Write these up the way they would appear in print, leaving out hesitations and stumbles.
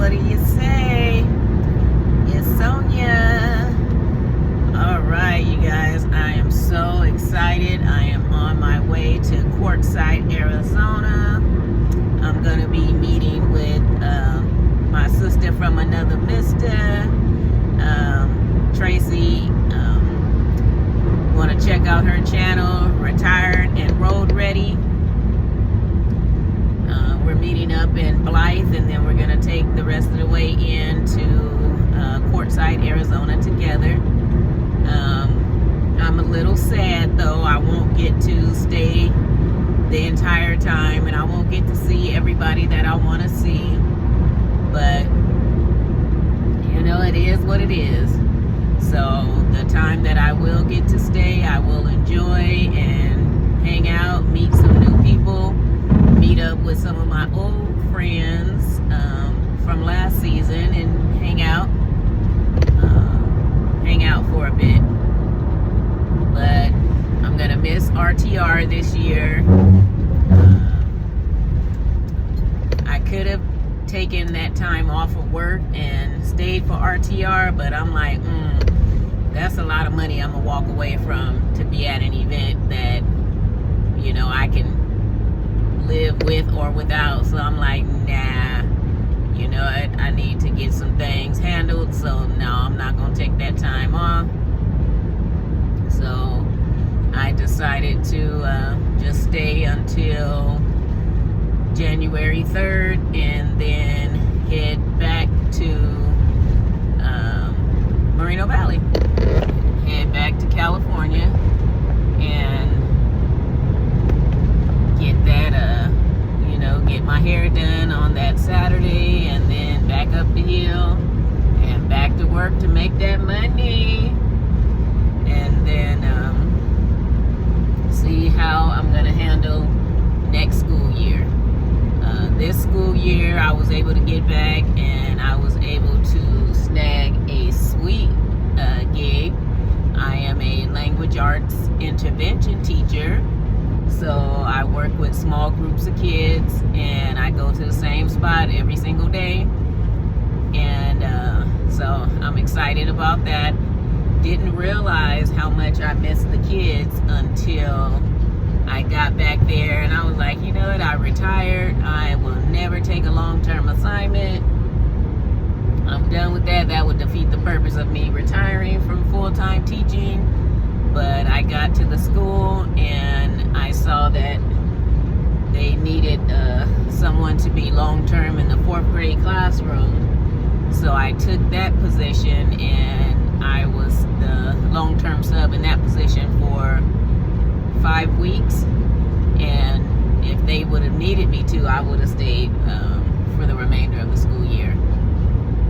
What do you say? It's Sonia. All right, you guys, I am so excited. I am on my way to Quartzsite, Arizona. I'm going to be meeting with my sister from another mister, Tracy. Want to check out her channel, Retired and Road Ready. We're meeting up in Blythe, and then we're going to take the rest of the way into Quartzsite, Arizona together. I'm a little sad, though. I won't get to stay the entire time, and I won't get to see everybody that I want to see. But, you know, it is what it is. So the time that I will get to stay, I will enjoy and hang out, meet some new people, meet up with some of my old friends from last season, and hang out for a bit. But I'm gonna miss RTR this year. I could have taken that time off of work and stayed for RTR, but I'm like, that's a lot of money I'm gonna walk away from to be at an event that, you know, I can live with or without. So I'm like, nah, you know, I need to get some things handled. So no, I'm not gonna take that time off. So I decided to just stay until January 3rd and then head back to Moreno Valley. Head back to California and get that, you know, get my hair done on that Saturday, and then back up the hill and back to work to make that money. And then see how I'm gonna handle next school year. This school year I was able to get back, and I was able to snag a sweet gig. I am a language arts intervention teacher, so I work with small groups of kids, and I go to the same spot every single day. And so I'm excited about that. Didn't realize how much I missed the kids until I got back there, and I was like, you know what, I retired. I will never take a long-term assignment. I'm done with that. That would defeat the purpose of me retiring from full-time teaching. But I got to the school, and I saw that they needed someone to be long-term in the 4th grade classroom. So I took that position, and I was the long-term sub in that position for 5 weeks. And if they would have needed me to, I would have stayed for the remainder of the school year,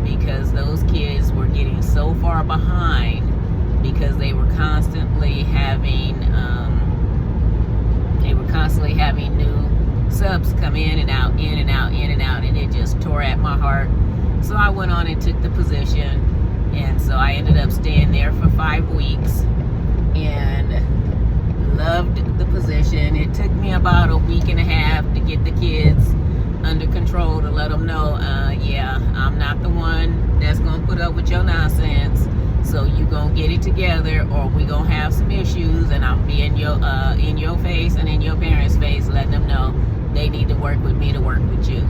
because those kids were getting so far behind because they were constantly having new subs come in and out, in and out, in and out, and it just tore at my heart. So I went on and took the position, and so I ended up staying there for 5 weeks and loved the position. It took me about a week and a half to get the kids under control, to let them know, yeah, I'm not the one that's gonna put up with your nonsense. So you gonna get it together, or we gonna have some issues, and I'm be in your face and in your parents' face, letting them know they need to work with me to work with you.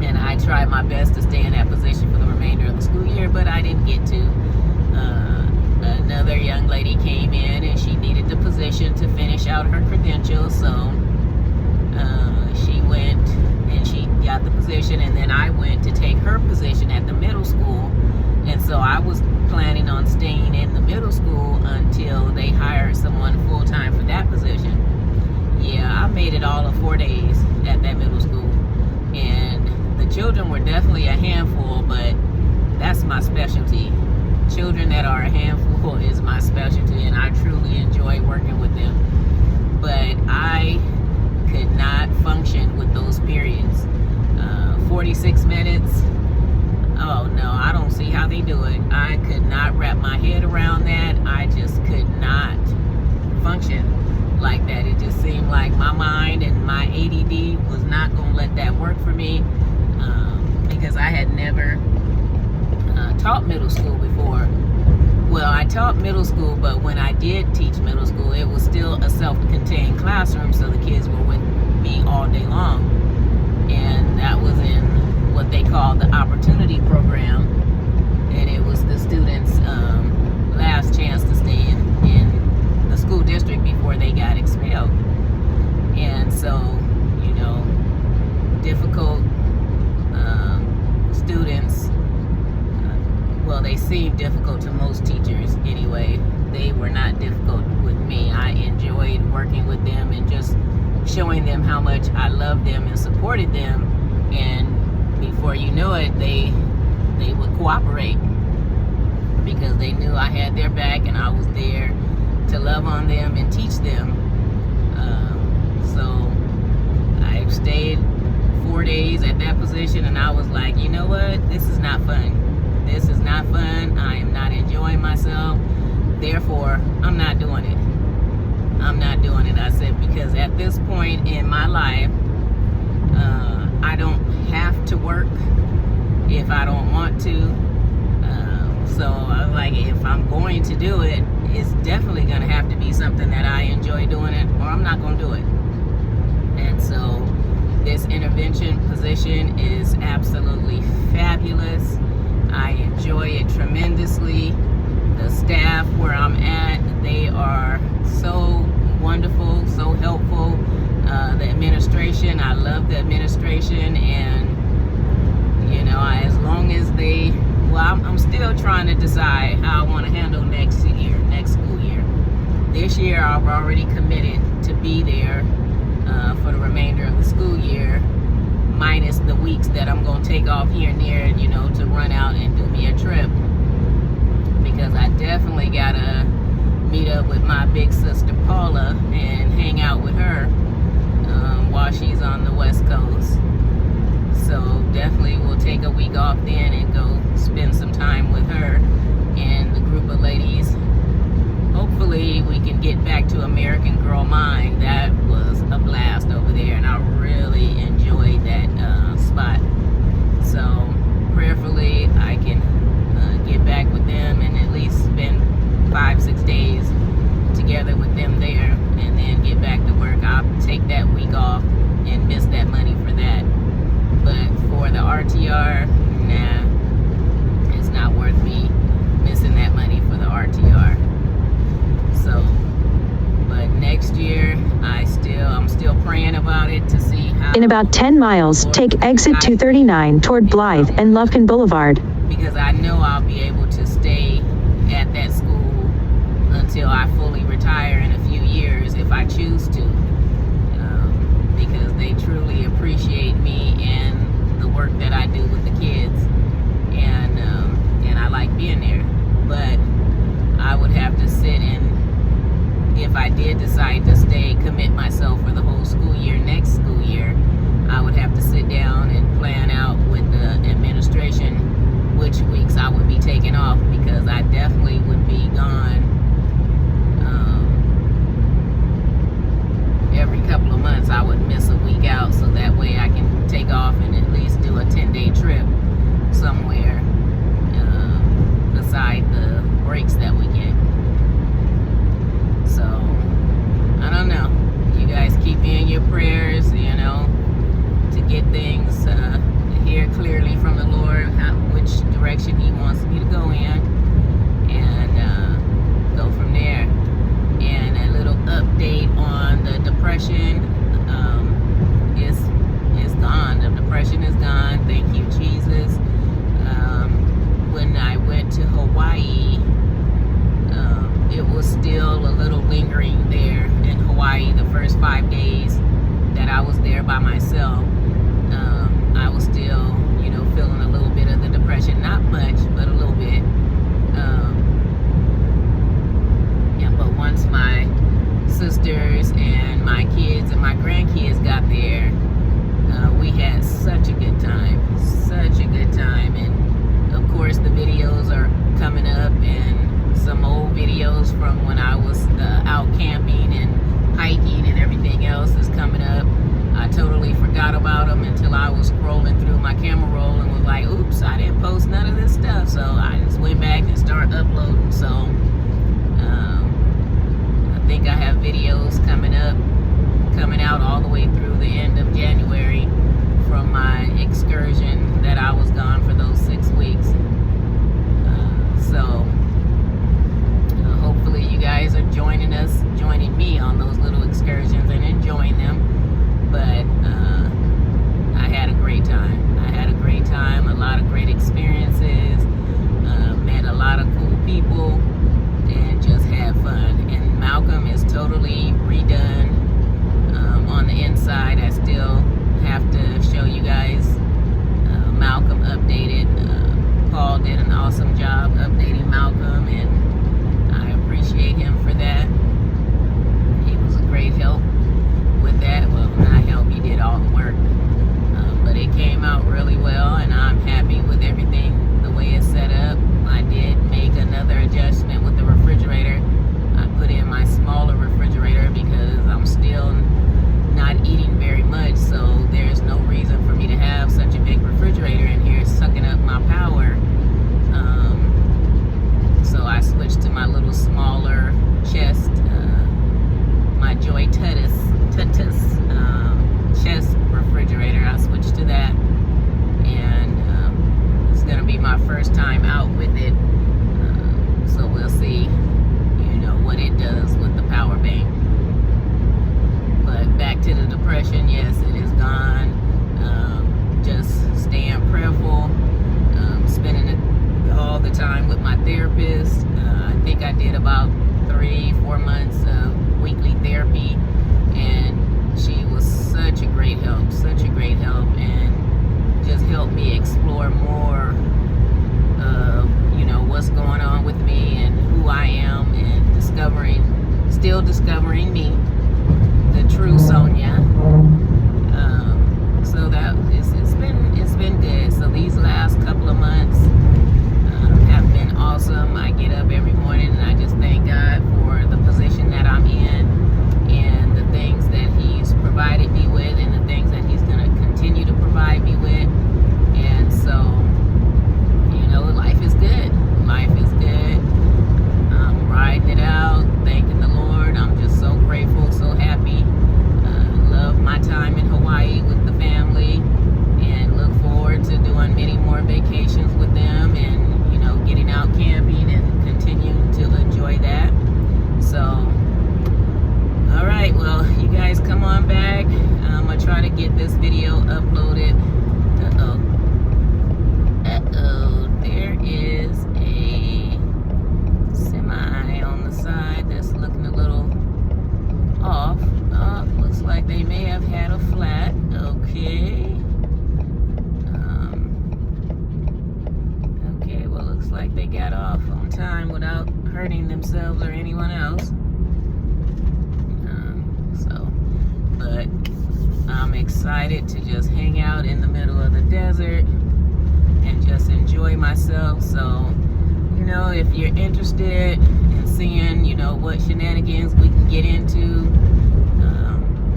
And I tried my best to stay in that position for the remainder of the school year, but I didn't get to. Another young lady came in, and she needed the position to finish out her credentials, so she went and she got the position, and then I went to take her position at the middle school. And so I was planning on staying in the middle school until they hired someone full-time for that position. Yeah, I made it all of 4 days at that middle school, and the children were definitely a handful, but that's my specialty. Children that are a handful is my specialty, and I truly enjoy working with them. But I could not function with those periods. 46 minutes, oh no, I don't see how they do it. I could not wrap my head around that. I just could not function like that. It just seemed like my mind and my ADD was not going to let that work for me. because I had never taught middle school before. Well, I taught middle school, but when I did teach middle school, it was still a self-contained classroom, so the kids were with me all day long. And that was in what they call the opportunity program, and it was the students' last chance to stay in the school district before they got expelled. And so, you know, difficult students, well, they seemed difficult to most teachers anyway. They were not difficult with me. I enjoyed working with them and just showing them how much I loved them and supported them. And before you know it, they would cooperate because they knew I had their back and I was there to love on them and teach them. So I stayed 4 days at that position, and I was like, you know what? This is not fun. This is not fun. I am not enjoying myself. Therefore, I'm not doing it. I'm not doing it. I said, because at this point in my life, I don't have to work if I don't want to. So I was like, if I'm going to do it, it's definitely going to have to be something that I enjoy doing it, or I'm not going to do it. And so this intervention position is absolutely fabulous. I enjoy it tremendously. The staff where I'm at, they are so wonderful, so helpful. The administration, I love the administration, and you know, as long as they, well, I'm still trying to decide how I want to handle next school year. This year I've already committed to be there for the remainder of the school year, minus the weeks that I'm going to take off here and there, you know, to run out and do me a trip, because I definitely got to meet up with my big sister Paula and hang out with her while she's on the West Coast. So definitely we'll take a week off then and go spend some time with her and the group of ladies. Hopefully we can get back to American Girl Mine. That was a blast over there, and I really enjoyed that spot. So prayerfully I can get back with them and at least spend 5-6 days together with them there, and then get back to work. I'll take that week off and miss that money for that. But for the RTR, nah, it's not worth me missing that money for the RTR. So, but next year, I'm still praying about it to see how. In about 10 miles, take exit 239 toward Blythe and Lufkin Boulevard. Because I know I'll be able to stay at that school until I fully retire in a few years if I choose to. Because they truly appreciate me and the work that I do with the kids. And I like being there. But I would have to sit and, if I did decide to stay, commit myself for the whole school year, next school year, I would have to sit down and plan out with the administration which weeks I would be taking off, because I definitely would be gone every couple of months. I would miss a week out, so that way I can take off and at least do a 10-day trip somewhere beside the breaks that we get. So I don't know, you guys keep me in your prayers, you know, to get things hear clearly from the Lord which direction he wants me to go in, and go from there. And a little update on the depression is gone. The depression is gone. Thank you, Jesus. When I went to Hawaii, it was still a little lingering there in Hawaii. The first 5 days that I was there by myself, I was still, you know, feeling a little bit of the depression. Not much, but a little bit. Yeah, but once my sisters and my kids and my grandkids got there, we had such a good time. Such a good time. And of course the videos are coming up, and some old videos from when I was out camping and hiking and everything else is coming up. I totally forgot about them and until I was scrolling through my camera roll and was like, oops, I didn't post none of this stuff. So I just went back and started uploading. So I think I have videos coming out all the way through the end of January from my excursion that I was gone for those 6 weeks. So hopefully you guys are joining me on those little excursions and enjoying them. But I had a great time. A lot of great experiences, met a lot of cool people, and just had fun. And Malcolm is totally redone on the inside. I still have to show you guys Malcolm updated. Paul did an awesome job updating Malcolm, and I appreciate him for that. He was a great help with that. Well, not help, he did all the work. But it came out really well, and I'm happy with everything, the way it's set up. I did make another adjustment with the refrigerator. I put in my smaller refrigerator because I'm still not eating very much, so there's no reason for me to have such a big refrigerator in here sucking up my power. So I switched to my little smaller chest, my Joy Tutus chest refrigerator. I switched to that, and it's gonna be my first time out with it. So we'll see, what it does with the power bank. But back to the depression, yes, it is gone. Just staying prayerful, spending it all the time with my therapist. I think I did about 3-4 months of weekly therapy, and she was such a great help, and just helped me explore more of, what's going on with me and who I am, and still discovering me, the true Sonia. So that it's been good. So these last couple of months have been awesome. I get up every morning and I just thank God for the position that I'm in, and the things that He's provided me with, and the things that He's going to continue to provide me with. And so, life is good. I'm riding it out, thanking the Lord. I'm just so grateful, so happy. Love my time in Hawaii with the family, and look forward to doing many more vacations with them, and getting out camping and continuing to enjoy that. So all right, well, you guys come on back. I'm gonna try to get this video uploaded. There is a semi on the side that's looking a little off. Looks like they may have had a flat. Okay. Okay, well, looks like they got off on time without hurting themselves or anyone else. But I'm excited to just hang out in the middle of the desert and just enjoy myself. So, if you're interested in seeing, what shenanigans we can get into,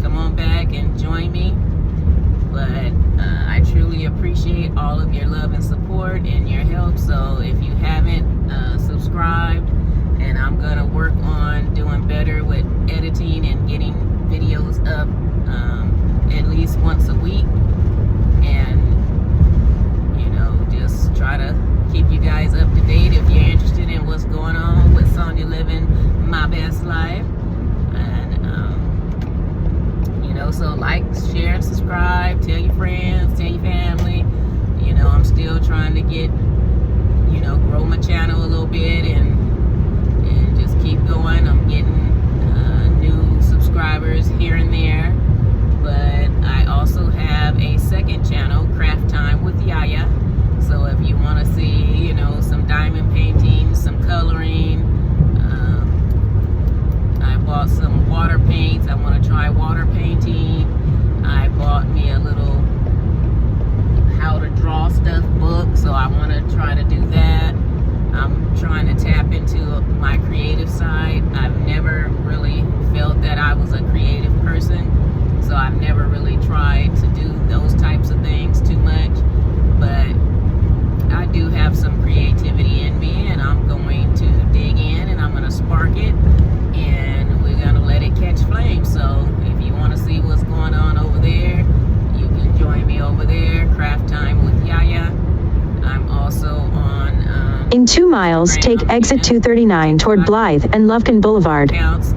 come on back and join me. But I truly appreciate all of your love and support and your help. So if you haven't subscribed, and I'm gonna work on doing better with editing and getting videos up at least once a week, and just try to keep you guys up to date if you're interested in what's going on with Sonia living my best life. And so like, share, and subscribe, tell your friends, tell your family. I'm still trying to get grow my channel a little bit, and just keep going. I'm getting new subscribers here and there, but I also have In 2 miles, take exit 239 toward Blythe and Lufkin Boulevard. Counts